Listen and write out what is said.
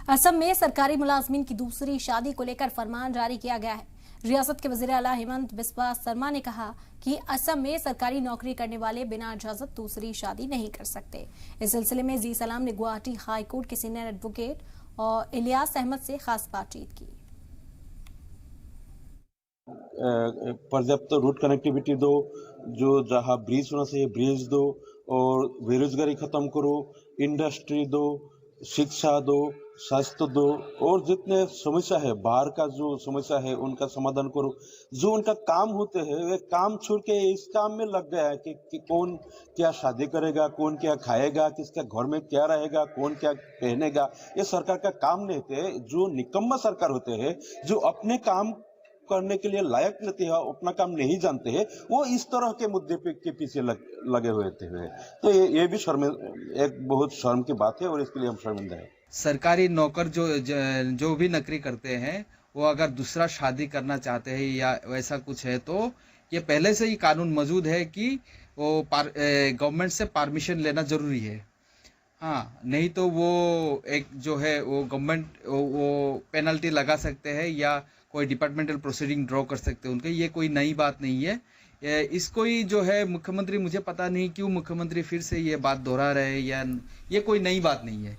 असम में सरकारी मुलाजमीन की दूसरी शादी को लेकर फरमान जारी किया गया है। रियासत के वजीर आला हेमंत बिस्वा शर्मा ने कहा कि असम में सरकारी नौकरी करने वाले बिना इजाजत दूसरी शादी नहीं कर सकते। इस सिलसिले में जी सलाम ने गुवाहाटी हाई कोर्ट के सीनियर एडवोकेट और इलियास अहमद से खास बातचीत की। पर्याप्त रूट कनेक्टिविटी दो, जो जहाँ ब्रिज होना चाहिए ब्रिज दो, और बेरोजगारी खत्म करो, इंडस्ट्री दो, शिक्षा दो, स्वास्थ्य दो, और जितने समस्या है बाहर का जो समस्या है उनका समाधान करो। जो उनका काम होते हैं वे काम छोड़ के इस काम में लग गया है कि कौन क्या शादी करेगा, कौन क्या खाएगा, किसका घर में क्या रहेगा, कौन क्या पहनेगा, ये सरकार का काम नहीं थे। जो निकम्मा सरकार होते हैं, जो अपने काम करने के लिए लायक रहते हैं, अपना काम नहीं जानते हैं, वो इस तरह के मुद्दे के पीछे लगे हुए थे। तो ये भी एक बहुत शर्म की बात है और इसके लिए हम शर्मिंदा है। सरकारी नौकर जो भी नौकरी करते हैं वो अगर दूसरा शादी करना चाहते हैं या वैसा कुछ है तो ये पहले से ही कानून मौजूद है कि वो गवर्नमेंट से परमिशन लेना जरूरी है। हाँ, नहीं तो वो एक जो है वो गवर्नमेंट वो पेनल्टी लगा सकते हैं या कोई डिपार्टमेंटल प्रोसीडिंग ड्रॉ कर सकते हैं उनके। ये कोई नई बात नहीं है। इसको ही जो है मुख्यमंत्री, मुझे पता नहीं क्यों मुख्यमंत्री फिर से ये बात दोहरा रहे हैं, या ये कोई नई बात नहीं है।